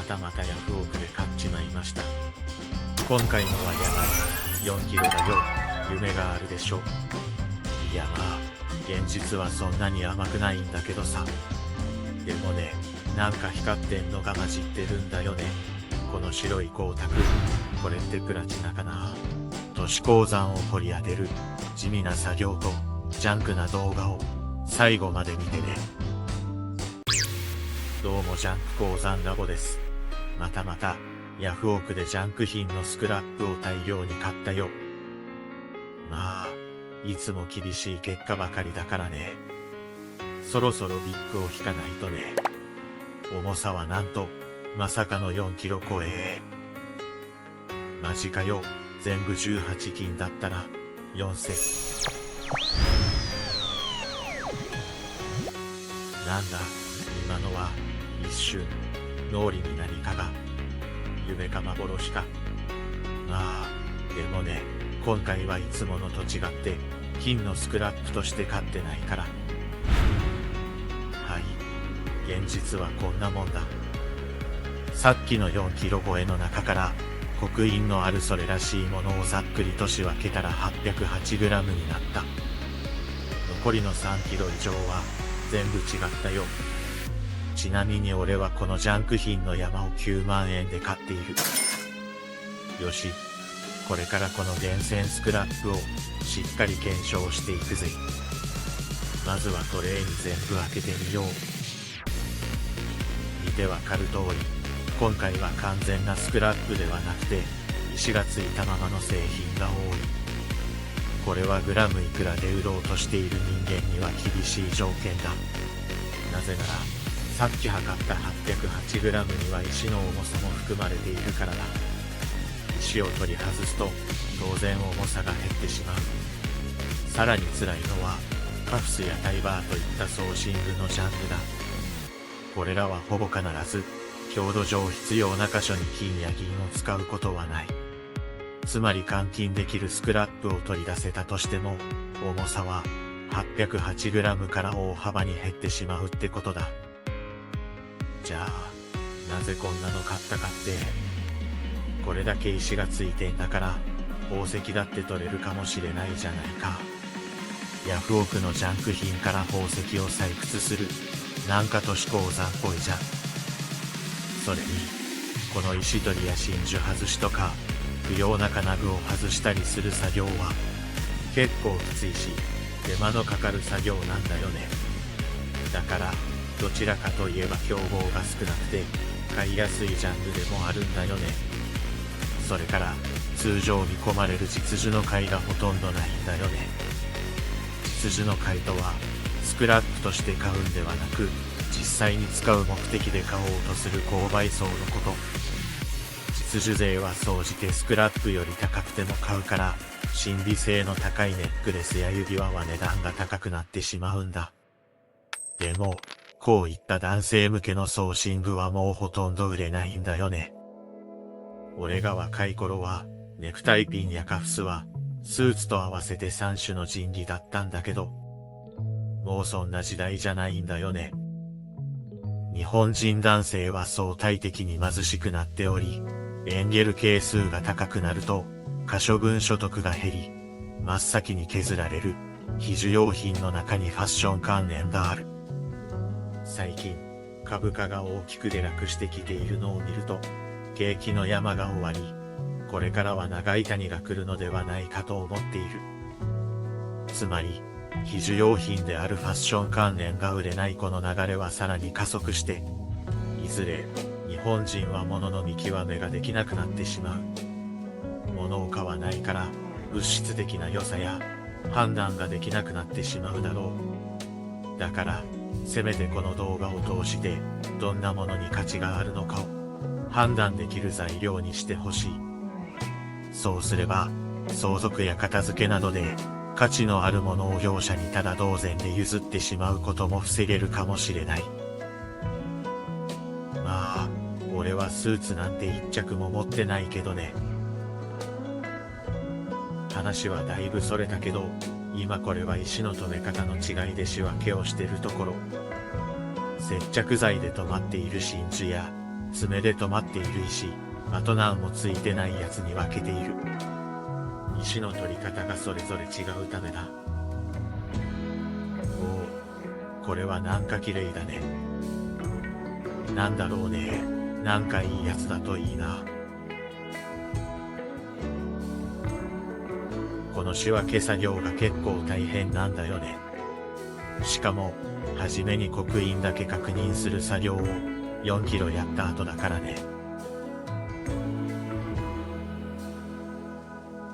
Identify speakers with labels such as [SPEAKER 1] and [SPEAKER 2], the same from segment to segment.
[SPEAKER 1] たまたヤフオクで買っちまいました。今回のはやばい。4キロだよ。夢があるでしょ。いやまあ、現実はそんなに甘くないんだけどさ。でもね、なんか光ってんのが混じってるんだよね。この白い光沢。これってプラチナかな。都市鉱山を掘り当てる地味な作業とジャンクな動画を最後まで見てね。どうもジャンク鉱山ラボです。またヤフオクでジャンク品のスクラップを大量に買ったよ。まあ、いつも厳しい結果ばかりだからね。そろそろビッグを引かないとね。重さはなんと、まさかの4キロ超え。マジかよ。全部18金だったら、4000。なんだ、今のは、一瞬、脳裏に何かが、夢か幻か。ああ、でもね、今回はいつものと違って、金のスクラップとして買ってないから。はい、現実はこんなもんだ。さっきの4キロ超えの中から、刻印のあるそれらしいものをざっくりと仕分けたら 808g になった。残りの3キロ以上は全部違ったよ。ちなみに俺はこのジャンク品の山を9万円で買っている。よし、これからこの厳選スクラップをしっかり検証していくぜ。まずはトレーに全部開けてみよう。見てわかる通り、今回は完全なスクラップではなくて、石がついたままの製品が多い。これはグラムいくらで売ろうとしている人間には厳しい条件だ。なぜなら、さっき測った 808g には石の重さも含まれているからだ。石を取り外すと、当然重さが減ってしまう。さらに辛いのは、カフスやタイバーといったソーシングのジャンルだ。これらはほぼ必ず、強度上必要な箇所に金や銀を使うことはない。つまり換金できるスクラップを取り出せたとしても、重さは 808g から大幅に減ってしまうってことだ。じゃあ、なぜこんなの買ったかって、これだけ石がついてんだから、宝石だって取れるかもしれないじゃないか。ヤフオクのジャンク品から宝石を採掘する、なんか都市鉱山っぽいじゃん。それに、この石取りや真珠外しとか、不要な金具を外したりする作業は、結構きついし、手間のかかる作業なんだよね。だから、どちらかといえば競合が少なくて、買いやすいジャンルでもあるんだよね。それから、通常見込まれる実需の買いがほとんどないんだよね。実需の買いとは、スクラップとして買うんではなく、実際に使う目的で買おうとする購買層のこと。実需税は総じてスクラップより高くても買うから、審美性の高いネックレスや指輪は値段が高くなってしまうんだ。でも、こういった男性向けの装身具はもうほとんど売れないんだよね。俺が若い頃は、ネクタイピンやカフスは、スーツと合わせて3種の神器だったんだけど、もうそんな時代じゃないんだよね。日本人男性は相対的に貧しくなっており、エンゲル係数が高くなると、可処分所得が減り、真っ先に削られる、非需要品の中にファッション関連がある。最近、株価が大きく下落してきているのを見ると、景気の山が終わり、これからは長い谷が来るのではないかと思っている。つまり、非需要品であるファッション関連が売れないこの流れはさらに加速して、いずれ、日本人は物の見極めができなくなってしまう。物を買わないから、物質的な良さや判断ができなくなってしまうだろう。だから、せめてこの動画を通して、どんなものに価値があるのかを判断できる材料にしてほしい。そうすれば、相続や片付けなどで、価値のあるものを業者にただ同然で譲ってしまうことも防げるかもしれない。まあ、俺はスーツなんて一着も持ってないけどね。話はだいぶそれたけど、今これは石の留め方の違いで仕分けをしてるところ。接着剤で止まっている真珠や、爪で止まっている石、あと何もついてないやつに分けている。石の取り方がそれぞれ違うためだ。おお、これはなんか綺麗だね。なんだろうね。なんかいいやつだといいな。この仕分け作業が結構大変なんだよね。しかも、はじめに刻印だけ確認する作業を4キロやった後だからね。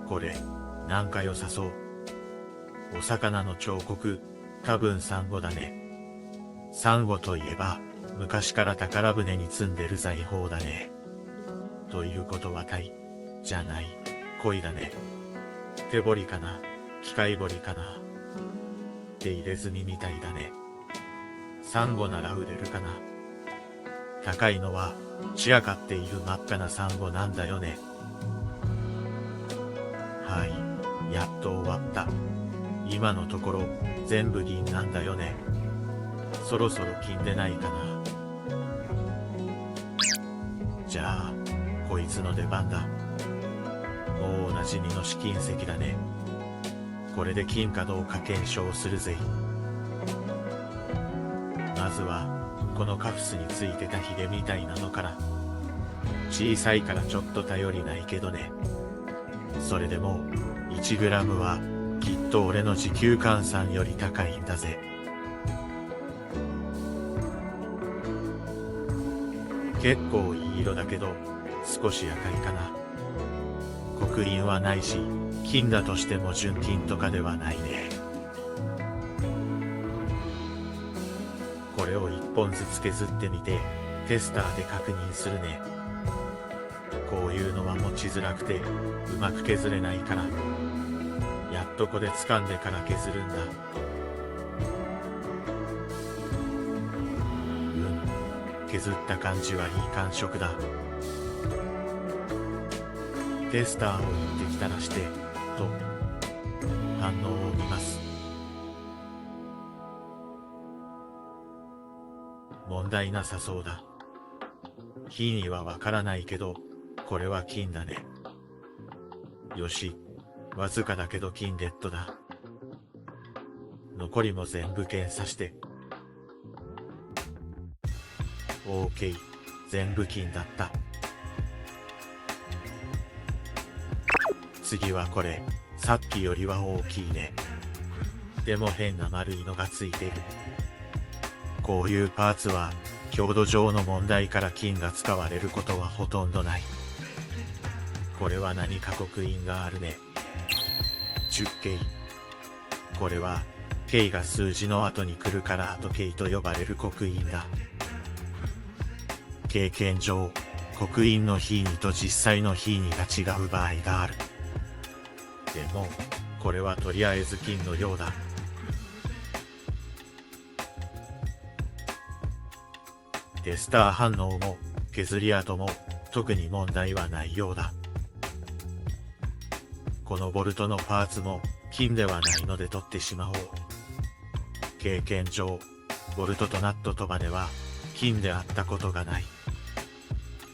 [SPEAKER 1] これ、なんか良さそう。お魚の彫刻、多分サンゴだね。サンゴといえば、昔から宝船に積んでる財宝だね。ということは鯛、じゃない、鯉だね。手彫りかな、機械彫りかな。手入れ墨みたいだね。サンゴなら売れるかな。高いのは、散らかっている真っ赤なサンゴなんだよね。はい、やっと終わった。今のところ、全部銀なんだよね。そろそろ金でないかな。じゃあ、こいつの出番だ。もうおなじみの試金石だね。これで金かどうか検証するぜ。まずは、このカフスについてたヒゲみたいなのから。小さいからちょっと頼りないけどね。それでも、1グラムは、きっと俺の時給換算より高いんだぜ。結構いい色だけど、少し赤いかな。刻印はないし、金だとしても純金とかではないね。これを1本ずつ削ってみて、テスターで確認するね。こういうのは持ちづらくて、うまく削れないから。やっとこで掴んでから削るんだ。削った感じはいい感触だ。テスターを1滴垂らして、と、反応を見ます。問題なさそうだ。火にはわからないけど、これは金だね。よし、わずかだけど金ゲットだ。残りも全部検査して。OK、全部金だった。次はこれ、さっきよりは大きいね。でも変な丸いのがついてる。こういうパーツは、強度上の問題から金が使われることはほとんどない。これは何か刻印があるね。10形。これは、形が数字の後に来るから後形と呼ばれる刻印だ。経験上、刻印の比弐と実際の比弐が違う場合がある。でも、これはとりあえず金のようだ。テスター反応も、削り跡も、特に問題はないようだ。このボルトのパーツも、金ではないので取ってしまおう。経験上、ボルトとナットとバネは、金であったことがない。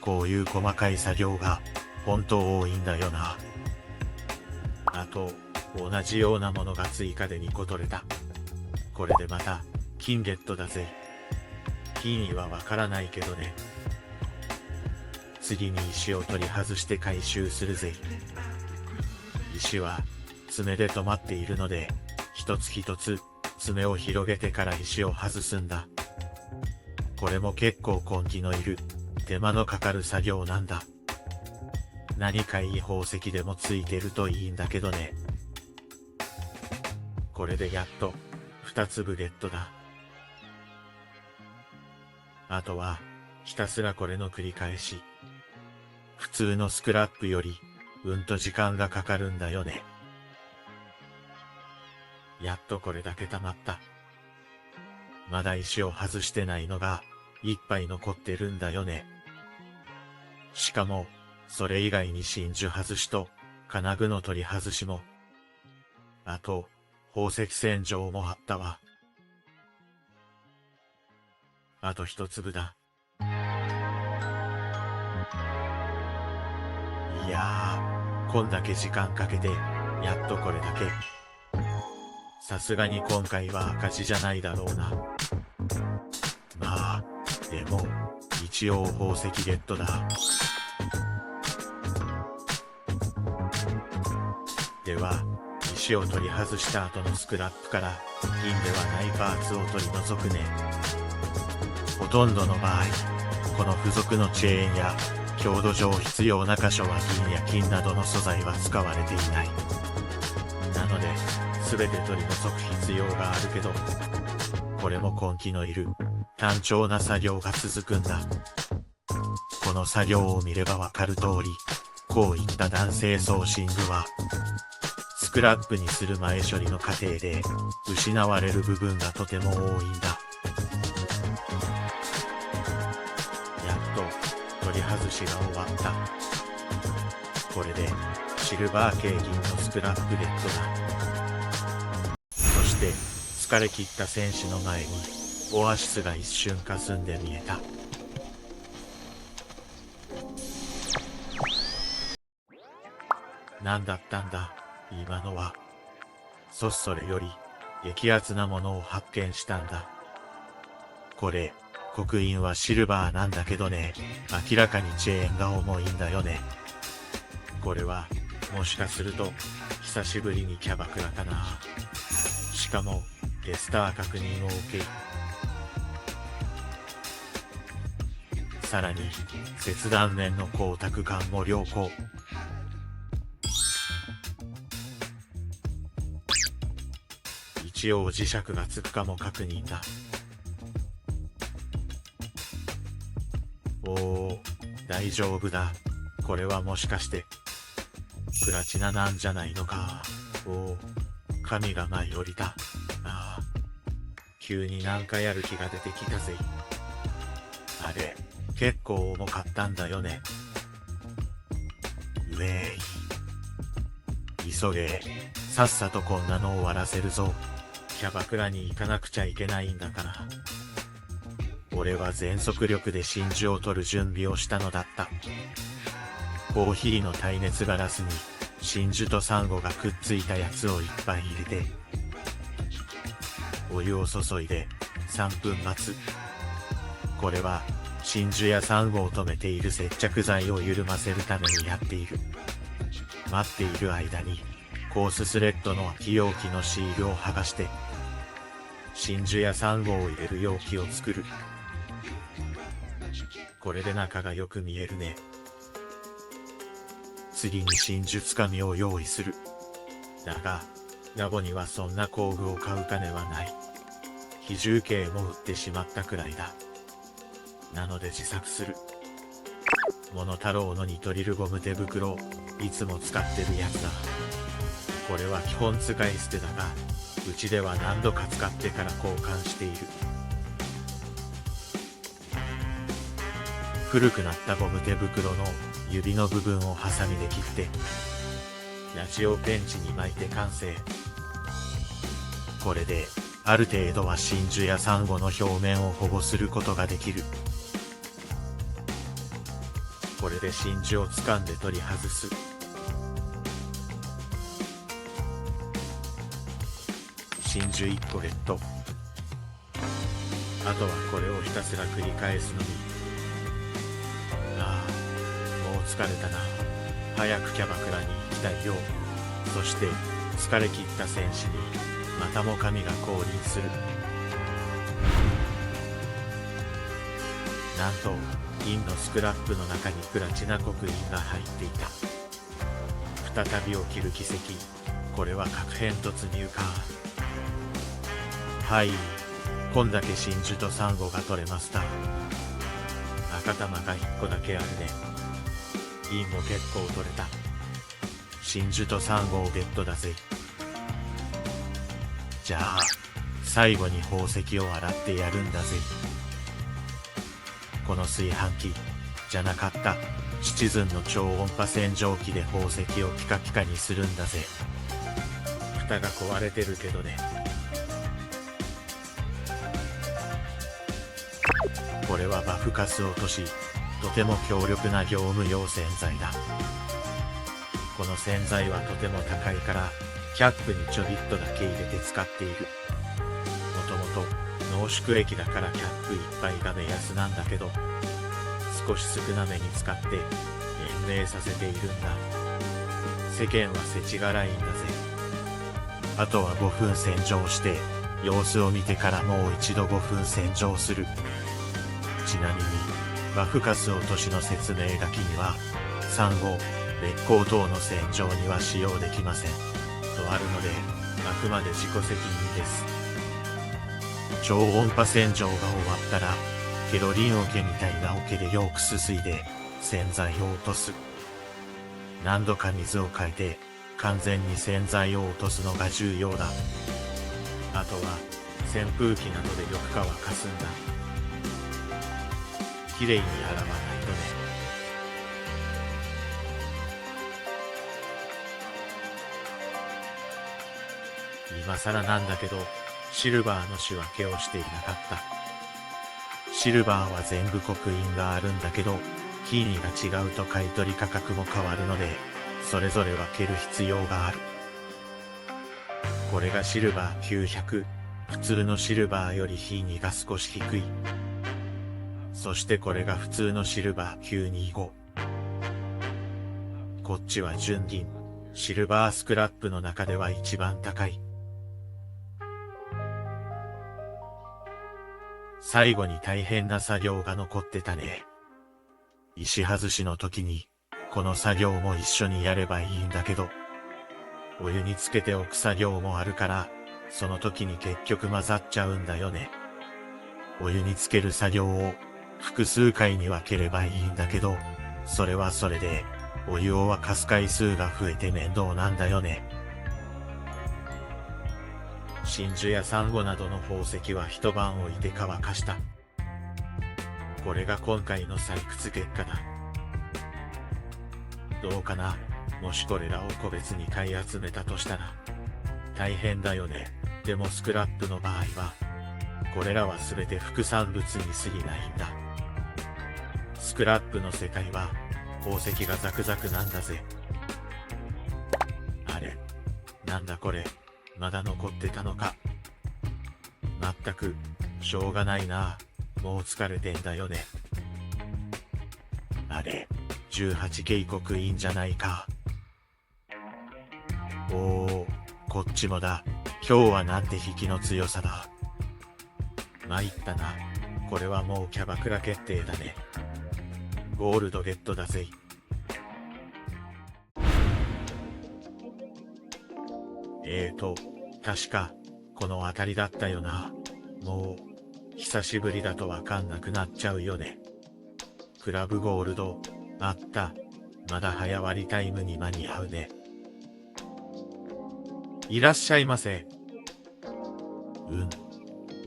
[SPEAKER 1] こういう細かい作業が、本当多いんだよな。あと、同じようなものが追加で2個取れた。これでまた、金ゲットだぜ。金にはわからないけどね。次に石を取り外して回収するぜ。石は、爪で止まっているので、一つ一つ、爪を広げてから石を外すんだ。これも結構根気のいる、手間のかかる作業なんだ。何かいい宝石でもついてるといいんだけどね。これでやっと、2粒ゲットだ。あとは、ひたすらこれの繰り返し。普通のスクラップより、うんと時間がかかるんだよね。やっとこれだけ溜まった。まだ石を外してないのが、いっぱい残ってるんだよね。しかも、それ以外に真珠外しと、金具の取り外しも。あと、宝石洗浄もあったわ。あと一粒だ。いやー、こんだけ時間かけて、やっとこれだけ。さすがに今回は赤字じゃないだろうな。まあ、でも、一応宝石ゲットだ。では、石を取り外した後のスクラップから、銀ではないパーツを取り除くね。ほとんどの場合、この付属のチェーンや、強度上必要な箇所は銀や金などの素材は使われていない。なので、すべて取り除く必要があるけど、これも根気のいる、単調な作業が続くんだ。この作業を見ればわかる通り、こういった弾性ソーシングは、スクラップにする前処理の過程で、失われる部分がとても多いんだ。やっと、取り外しが終わった。これで、シルバー系銀のスクラップゲットだ。そして、疲れ切った戦士の前に、オアシスが一瞬霞んで見えた。何だったんだ、今のは。それより、激アツなものを発見したんだ。これ、刻印はシルバーなんだけどね、明らかにチェーンが重いんだよね。これは、もしかすると、久しぶりにキャバクラかな。しかも、テスター確認を受け、さらに、切断面の光沢感も良好。一応磁石がつくかも確認だ。おお、大丈夫だ。これはもしかして、プラチナなんじゃないのか。おお、神が舞い降りた。ああ、急になんかやる気が出てきたぜ。あれ、結構重かったんだよね。うえい。急げ。さっさとこんなの終わらせるぞ。キャバクラに行かなくちゃいけないんだから。俺は全速力で真珠を取る準備をしたのだった。コーヒーの耐熱ガラスに真珠とサンゴがくっついたやつをいっぱい入れて、お湯を注いで3分待つ。これは真珠やサンゴを止めている接着剤を緩ませるためにやっている。待っている間にコーススレッドの空き容器のシールを剥がして、真珠やサンゴを入れる容器を作る。これで中がよく見えるね。次に真珠つかみを用意する。だが、ラボにはそんな工具を買う金はない。比重計も売ってしまったくらいだ。なので自作する。モノタロウのニトリルゴム手袋、いつも使ってるやつだ。これは基本使い捨てだが、うちでは何度か使ってから交換している。古くなったゴム手袋の指の部分をハサミで切って、ラジオペンチに巻いて完成。これで、ある程度は真珠やサンゴの表面を保護することができる。これで真珠を掴んで取り外す。真珠1個ゲット。あとはこれをひたすら繰り返すのみ。ああ、もう疲れたな。早くキャバクラに行きたいよ。そして、疲れ切った戦士に、またも神が降臨する。なんと、銀のスクラップの中にプラチナ刻印が入っていた。再び起きる奇跡。これは核変突入か。はい。こんだけ真珠とサンゴが取れました。赤玉が1個だけあるね。銀も結構取れた。真珠とサンゴをゲットだぜ。じゃあ、最後に宝石を洗ってやるんだぜ。この炊飯器、じゃなかった。シチズンの超音波洗浄機で宝石をピカピカにするんだぜ。蓋が壊れてるけどね。これはバフカス落とし、とても強力な業務用洗剤だ。この洗剤はとても高いから、キャップにちょびっとだけ入れて使っている。もともと濃縮液だからキャップいっぱいが目安なんだけど、少し少なめに使って延命させているんだ。世間は世知辛いんだぜ。あとは5分洗浄して、様子を見てからもう一度5分洗浄する。ちなみに、マフカス落としの説明書きには、産後、劣行等の洗浄には使用できません。とあるので、あくまで自己責任です。超音波洗浄が終わったら、ケロリン桶みたいな桶でよくすすいで、洗剤を落とす。何度か水を変えて、完全に洗剤を落とすのが重要だ。あとは、扇風機などでよく乾かすんだ。きれいに洗わないとね。今更なんだけど、シルバーの仕分けをしていなかった。シルバーは全部刻印があるんだけど、キーニが違うと買取価格も変わるので、それぞれ分ける必要がある。これがシルバー900、普通のシルバーよりキーニが少し低い。そしてこれが普通のシルバー925。こっちは純銀、シルバースクラップの中では一番高い。最後に大変な作業が残ってたね。石外しの時に、この作業も一緒にやればいいんだけど、お湯につけておく作業もあるから、その時に結局混ざっちゃうんだよね。お湯につける作業を複数回に分ければいいんだけど、それはそれで、お湯を沸かす回数が増えて面倒なんだよね。真珠やサンゴなどの宝石は一晩置いて乾かした。これが今回の採掘結果だ。どうかな、もしこれらを個別に買い集めたとしたら。大変だよね。でもスクラップの場合は、これらは全て副産物に過ぎないんだ。スクラップの世界は、宝石がザクザクなんだぜ。あれ、なんだこれ。まだ残ってたのか。まったく、しょうがないな。もう疲れてんだよね。あれ、18警告いいんじゃないか。おー、こっちもだ。今日はなんて引きの強さだ。参ったな。これはもうキャバクラ決定だね。ゴールドゲットだぜ。確か、この辺りだったよな。もう、久しぶりだとわかんなくなっちゃうよね。クラブゴールド、あった。まだ早割タイムに間に合うね。いらっしゃいませ。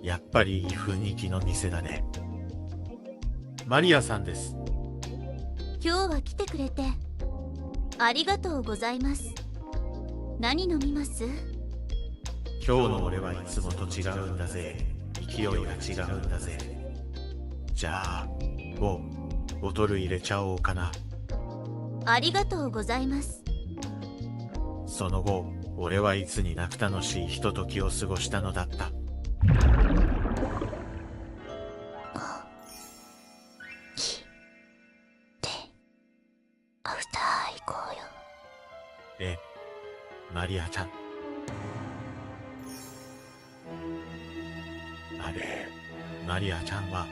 [SPEAKER 1] やっぱりいい雰囲気の店だね。マリアさんです。
[SPEAKER 2] 今日は来てくれて、ありがとうございます。何飲みます？
[SPEAKER 1] 今日の俺はいつもと違うんだぜ。勢いが違うんだぜ。じゃあ、ボトル入れちゃおうかな。
[SPEAKER 2] ありがとうございます。
[SPEAKER 1] その後、俺はいつになく楽しいひとときを過ごしたのだった。
[SPEAKER 2] アフター行こうよ。
[SPEAKER 1] マリアちゃん。あれ、マリアちゃんは、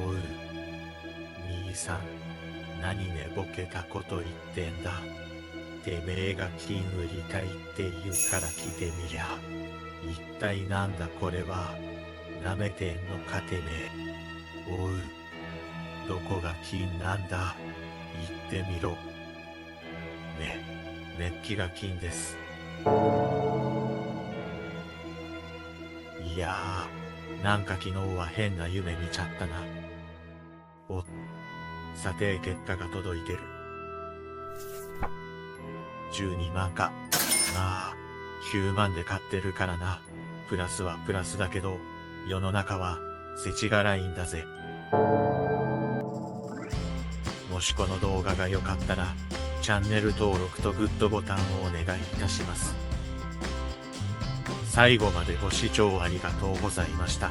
[SPEAKER 1] おう、兄さん、何寝ぼけたこと言ってんだ。てめえが金売りたいって言うから来てみりゃ。一体なんだこれは。舐めてんのかてめえ。おう、どこが金なんだ。言ってみろ。メッキが金です。いやー、なんか昨日は変な夢見ちゃったな。査定結果が届いてる。12万か。まあ、9万で買ってるからな。プラスはプラスだけど、世の中は、世知辛いんだぜ。もしこの動画が良かったら、チャンネル登録とグッドボタンをお願いいたします。最後までご視聴ありがとうございました。